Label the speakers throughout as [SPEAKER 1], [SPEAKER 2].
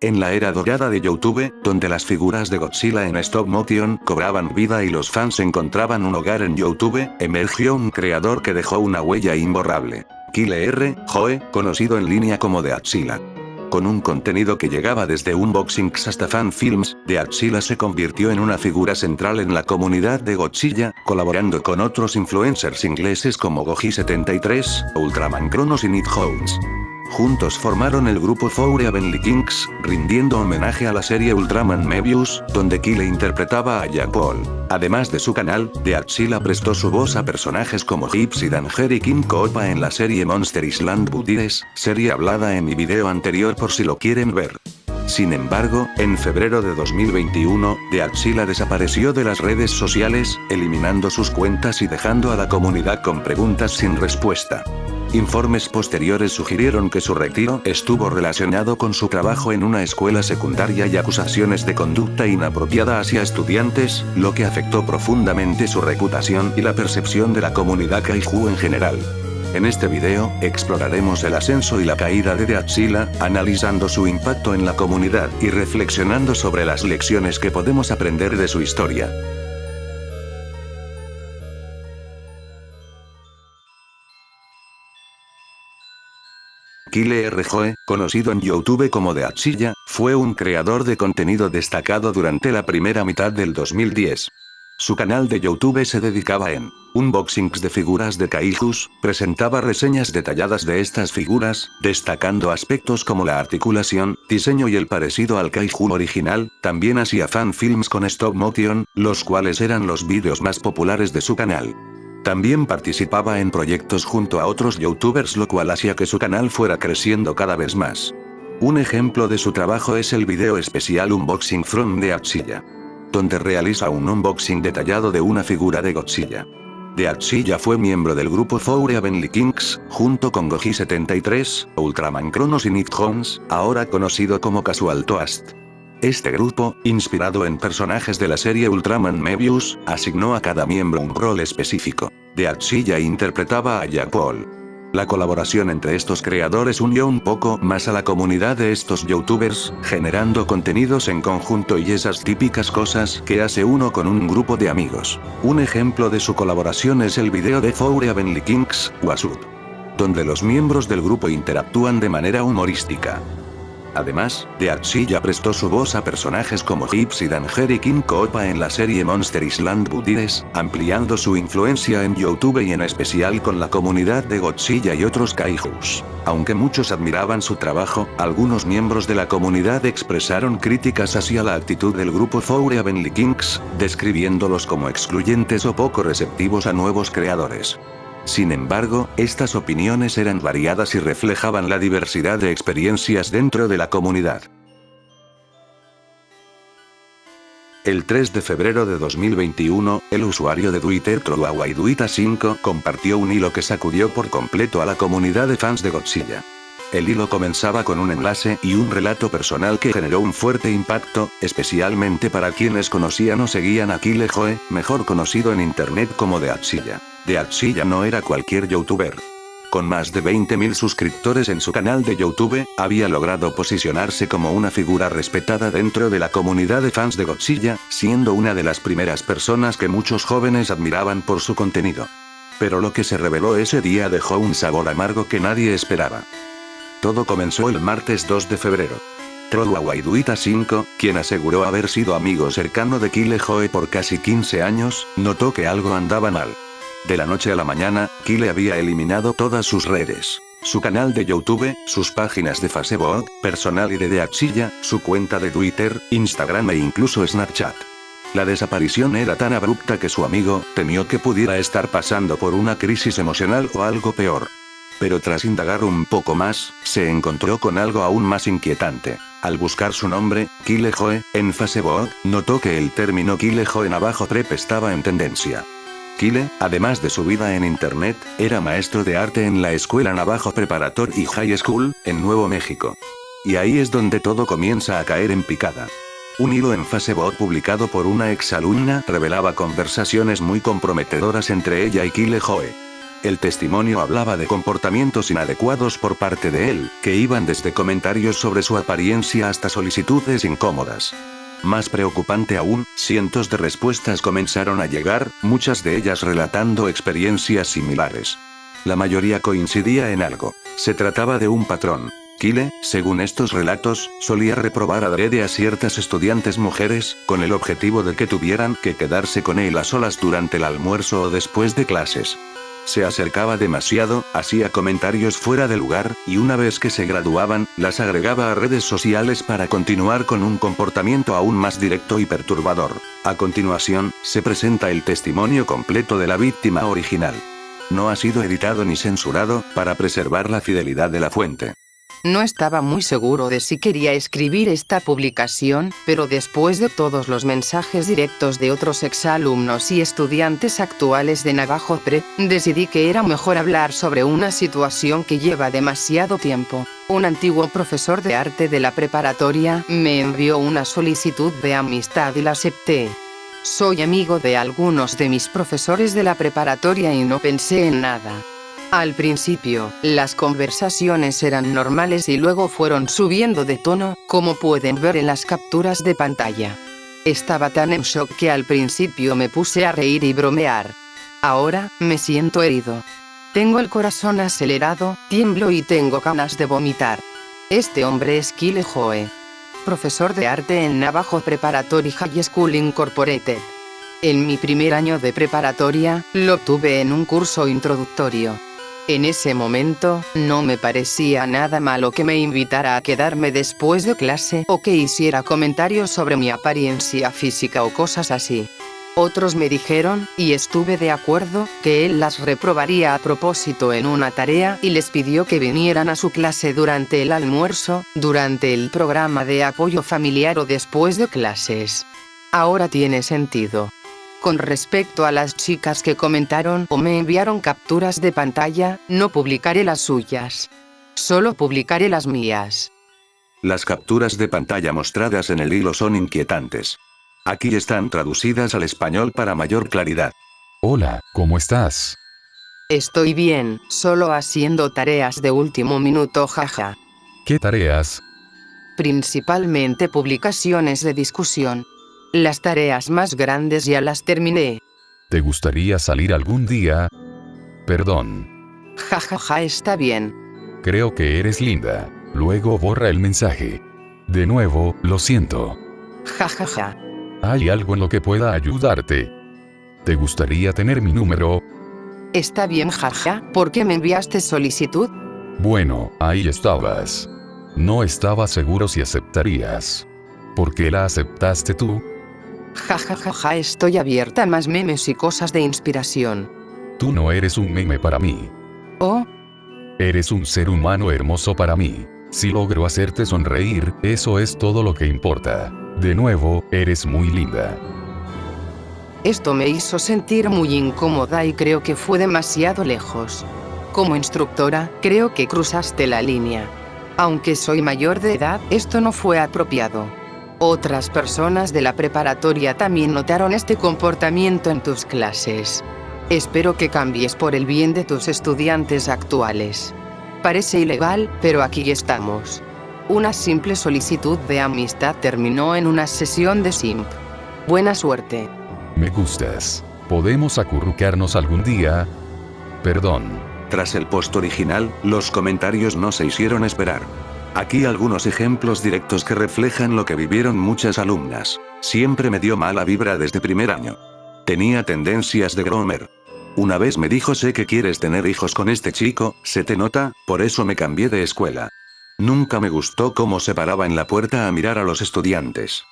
[SPEAKER 1] En la era dorada de YouTube, donde las figuras de Godzilla en stop motion cobraban vida y los fans encontraban un hogar en YouTube, emergió un creador que dejó una huella imborrable. Kyle Joe, conocido en línea como The Axila. Con un contenido que llegaba desde unboxings hasta fanfilms, The Axila se convirtió en una figura central en la comunidad de Godzilla, colaborando con otros influencers ingleses como Goji73, Ultraman Cronos y Nick Jones. Juntos formaron el grupo Four Heavenly Kings, rindiendo homenaje a la serie Ultraman Mebius, donde Kyle interpretaba a Jack Paul. Además de su canal, The Axila prestó su voz a personajes como Gypsy Danger y King Koopa en la serie Monster Island Buddies, serie hablada en mi video anterior por si lo quieren ver. Sin embargo, en febrero de 2021, The Axila desapareció de las redes sociales, eliminando sus cuentas y dejando a la comunidad con preguntas sin respuesta. Informes posteriores sugirieron que su retiro estuvo relacionado con su trabajo en una escuela secundaria y acusaciones de conducta inapropiada hacia estudiantes, lo que afectó profundamente su reputación y la percepción de la comunidad kaiju en general. En este video, exploraremos el ascenso y la caída de The Axila, analizando su impacto en la comunidad y reflexionando sobre las lecciones que podemos aprender de su historia. Kyle Joe, conocido en YouTube como The Axila, fue un creador de contenido destacado durante la primera mitad del 2010. Su canal de YouTube se dedicaba en unboxings de figuras de kaijus, presentaba reseñas detalladas de estas figuras, destacando aspectos como la articulación, diseño y el parecido al kaiju original. También hacía fanfilms con stop motion, los cuales eran los vídeos más populares de su canal. También participaba en proyectos junto a otros youtubers, lo cual hacía que su canal fuera creciendo cada vez más. Un ejemplo de su trabajo es el video especial Unboxing from The Axila, donde realiza un unboxing detallado de una figura de Godzilla. The Axila fue miembro del grupo Four Heavenly Kings, junto con Goji73, Ultraman Cronos y Nick Jones, ahora conocido como Casual Toast. Este grupo, inspirado en personajes de la serie Ultraman Mebius, asignó a cada miembro un rol específico. The Axila interpretaba a Jack Paul. La colaboración entre estos creadores unió un poco más a la comunidad de estos youtubers, generando contenidos en conjunto y esas típicas cosas que hace uno con un grupo de amigos. Un ejemplo de su colaboración es el video de Four Heavenly Kings, What's Up, donde los miembros del grupo interactúan de manera humorística. Además, The Axila prestó su voz a personajes como Gypsy Danger y King Koopa en la serie Monster Island Buddies, ampliando su influencia en YouTube y en especial con la comunidad de Godzilla y otros kaijus. Aunque muchos admiraban su trabajo, algunos miembros de la comunidad expresaron críticas hacia la actitud del grupo Four Heavenly Kings, describiéndolos como excluyentes o poco receptivos a nuevos creadores. Sin embargo, estas opiniones eran variadas y reflejaban la diversidad de experiencias dentro de la comunidad. El 3 de febrero de 2021, el usuario de Twitter TrueAwaiDuita5 compartió un hilo que sacudió por completo a la comunidad de fans de Godzilla. El hilo comenzaba con un enlace y un relato personal que generó un fuerte impacto, especialmente para quienes conocían o seguían a Kyle Joe, mejor conocido en internet como The Axila. The Axila no era cualquier youtuber. Con más de 20.000 suscriptores en su canal de YouTube, había logrado posicionarse como una figura respetada dentro de la comunidad de fans de Godzilla, siendo una de las primeras personas que muchos jóvenes admiraban por su contenido. Pero lo que se reveló ese día dejó un sabor amargo que nadie esperaba. Todo comenzó el martes 2 de febrero. TrueAwaiDuita5, quien aseguró haber sido amigo cercano de Kyle Joe por casi 15 años, notó que algo andaba mal. De la noche a la mañana, Kyle había eliminado todas sus redes. Su canal de YouTube, sus páginas de Facebook personal y de The Axila, su cuenta de Twitter, Instagram e incluso Snapchat. La desaparición era tan abrupta que su amigo temió que pudiera estar pasando por una crisis emocional o algo peor. Pero tras indagar un poco más, se encontró con algo aún más inquietante. Al buscar su nombre, Kyle Joe, en Facebook, notó que el término Kyle Joe Navajo Prep estaba en tendencia. Kyle, además de su vida en internet, era maestro de arte en la escuela Navajo Preparatory High School, en Nuevo México. Y ahí es donde todo comienza a caer en picada. Un hilo en Facebook publicado por una exalumna revelaba conversaciones muy comprometedoras entre ella y Kyle Joe. El testimonio hablaba de comportamientos inadecuados por parte de él, que iban desde comentarios sobre su apariencia hasta solicitudes incómodas. Más preocupante aún, cientos de respuestas comenzaron a llegar, muchas de ellas relatando experiencias similares. La mayoría coincidía en algo. Se trataba de un patrón. Kyle, según estos relatos, solía reprobar adrede a ciertas estudiantes mujeres, con el objetivo de que tuvieran que quedarse con él a solas durante el almuerzo o después de clases. Se acercaba demasiado, hacía comentarios fuera de lugar, y una vez que se graduaban, las agregaba a redes sociales para continuar con un comportamiento aún más directo y perturbador. A continuación, se presenta el testimonio completo de la víctima original. No ha sido editado ni censurado, para preservar la fidelidad de la fuente.
[SPEAKER 2] No estaba muy seguro de si quería escribir esta publicación, pero después de todos los mensajes directos de otros exalumnos y estudiantes actuales de Navajo Prep, decidí que era mejor hablar sobre una situación que lleva demasiado tiempo. Un antiguo profesor de arte de la preparatoria me envió una solicitud de amistad y la acepté. Soy amigo de algunos de mis profesores de la preparatoria y no pensé en nada. Al principio, las conversaciones eran normales y luego fueron subiendo de tono, como pueden ver en las capturas de pantalla. Estaba tan en shock que al principio me puse a reír y bromear. Ahora, me siento herido. Tengo el corazón acelerado, tiemblo y tengo ganas de vomitar. Este hombre es Kyle Joe, profesor de arte en Navajo Preparatory High School Incorporated. En mi primer año de preparatoria, lo tuve en un curso introductorio. En ese momento, no me parecía nada malo que me invitara a quedarme después de clase o que hiciera comentarios sobre mi apariencia física o cosas así. Otros me dijeron, y estuve de acuerdo, que él las reprobaría a propósito en una tarea y les pidió que vinieran a su clase durante el almuerzo, durante el programa de apoyo familiar o después de clases. Ahora tiene sentido. Con respecto a las chicas que comentaron o me enviaron capturas de pantalla, no publicaré las suyas. Solo publicaré las mías.
[SPEAKER 1] Las capturas de pantalla mostradas en el hilo son inquietantes. Aquí están traducidas al español para mayor claridad.
[SPEAKER 3] Hola, ¿cómo estás?
[SPEAKER 2] Estoy bien, solo haciendo tareas de último minuto, jaja.
[SPEAKER 3] ¿Qué tareas?
[SPEAKER 2] Principalmente publicaciones de discusión. Las tareas más grandes ya las terminé.
[SPEAKER 3] ¿Te gustaría salir algún día? Perdón.
[SPEAKER 2] Jajaja, está bien.
[SPEAKER 3] Creo que eres linda. Luego borra el mensaje. De nuevo, lo siento.
[SPEAKER 2] Jajaja.
[SPEAKER 3] ¿Hay algo en lo que pueda ayudarte? ¿Te gustaría tener mi número?
[SPEAKER 2] Está bien, jaja. ¿Por qué me enviaste solicitud?
[SPEAKER 3] Bueno, ahí estabas. No estaba seguro si aceptarías. ¿Por qué la aceptaste tú?
[SPEAKER 2] Jajajaja, estoy abierta a más memes y cosas de inspiración.
[SPEAKER 3] Tú no eres un meme para mí.
[SPEAKER 2] Oh,
[SPEAKER 3] Eres un ser humano hermoso para mí. Si logro hacerte sonreír, eso es todo lo que importa. De nuevo, eres muy linda.
[SPEAKER 2] esto me hizo sentir muy incómoda y creo que fue demasiado lejos. Como instructora, creo que cruzaste la línea. Aunque soy mayor de edad, esto no fue apropiado. Otras personas de la preparatoria también notaron este comportamiento en tus clases. Espero que cambies por el bien de tus estudiantes actuales. Parece ilegal, pero aquí estamos. Una simple solicitud de amistad terminó en una sesión de simp. Buena suerte.
[SPEAKER 3] Me gustas. ¿Podemos acurrucarnos algún día? Perdón.
[SPEAKER 1] Tras el post original, los comentarios no se hicieron esperar. Aquí algunos ejemplos directos que reflejan lo que vivieron muchas alumnas. Siempre me dio mala vibra desde primer año. Tenía tendencias de groomer. Una vez me dijo: sé que quieres tener hijos con este chico, se te nota, por eso me cambié de escuela. Nunca me gustó cómo se paraba en la puerta a mirar a los estudiantes.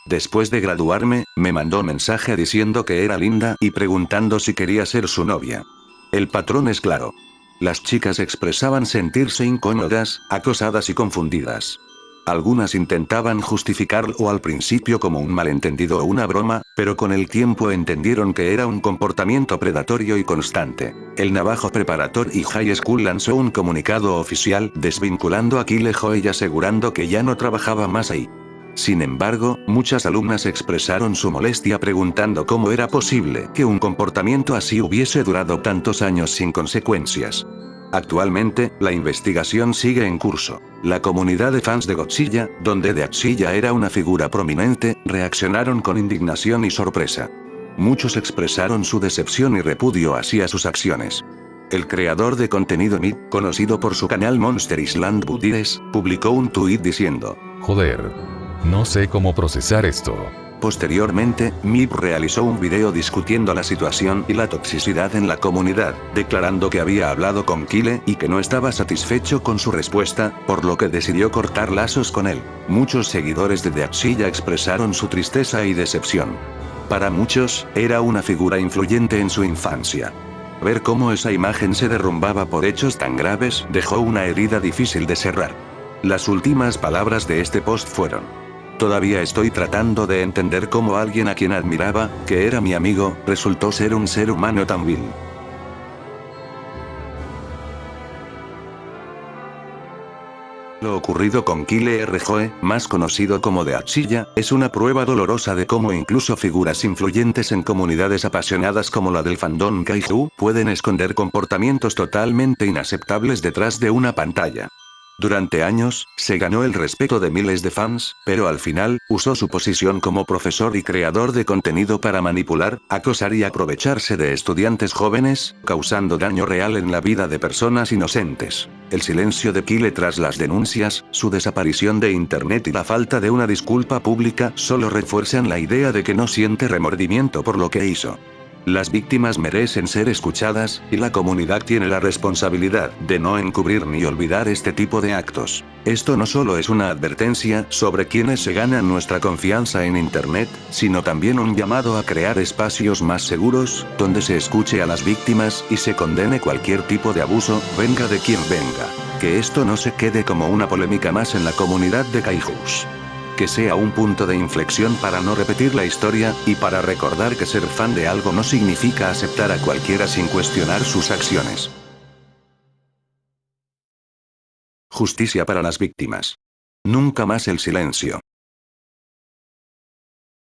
[SPEAKER 1] Después de graduarme, me mandó mensaje diciendo que era linda y preguntando si quería ser su novia. El patrón es claro. Las chicas expresaban sentirse incómodas, acosadas y confundidas. Algunas intentaban justificarlo al principio como un malentendido o una broma, pero con el tiempo entendieron que era un comportamiento predatorio y constante. El Navajo Preparatory High School lanzó un comunicado oficial desvinculando a Kyle Joe y asegurando que ya no trabajaba más ahí. Sin embargo, muchas alumnas expresaron su molestia preguntando cómo era posible que un comportamiento así hubiese durado tantos años sin consecuencias. Actualmente, la investigación sigue en curso. La comunidad de fans de Godzilla, donde Deathsilla era una figura prominente, reaccionaron con indignación y sorpresa. Muchos expresaron su decepción y repudio hacia sus acciones. El creador de contenido Meep, conocido por su canal Monster Island Buddies, publicó un tuit diciendo:
[SPEAKER 3] Joder. No sé cómo procesar esto.
[SPEAKER 1] Posteriormente, Meep realizó un video discutiendo la situación y la toxicidad en la comunidad, declarando que había hablado con Kyle y que no estaba satisfecho con su respuesta, por lo que decidió cortar lazos con él. Muchos seguidores de Deathsilla expresaron su tristeza y decepción. Para muchos, era una figura influyente en su infancia. Ver cómo esa imagen se derrumbaba por hechos tan graves dejó una herida difícil de cerrar. Las últimas palabras de este post fueron: todavía estoy tratando de entender cómo alguien a quien admiraba, que era mi amigo, resultó ser un ser humano tan vil. Lo ocurrido con Kyle RJ, más conocido como Deathsilla, es una prueba dolorosa de cómo incluso figuras influyentes en comunidades apasionadas como la del fandom Kaiju, pueden esconder comportamientos totalmente inaceptables detrás de una pantalla. Durante años, se ganó el respeto de miles de fans, pero al final, usó su posición como profesor y creador de contenido para manipular, acosar y aprovecharse de estudiantes jóvenes, causando daño real en la vida de personas inocentes. El silencio de Kyle tras las denuncias, su desaparición de internet y la falta de una disculpa pública solo refuerzan la idea de que no siente remordimiento por lo que hizo. Las víctimas merecen ser escuchadas, y la comunidad tiene la responsabilidad de no encubrir ni olvidar este tipo de actos. Esto no solo es una advertencia sobre quienes se ganan nuestra confianza en Internet, sino también un llamado a crear espacios más seguros, donde se escuche a las víctimas y se condene cualquier tipo de abuso, venga de quien venga. Que esto no se quede como una polémica más en la comunidad de Kaijus. Que sea un punto de inflexión para no repetir la historia, y para recordar que ser fan de algo no significa aceptar a cualquiera sin cuestionar sus acciones. Justicia para las víctimas. Nunca más el silencio.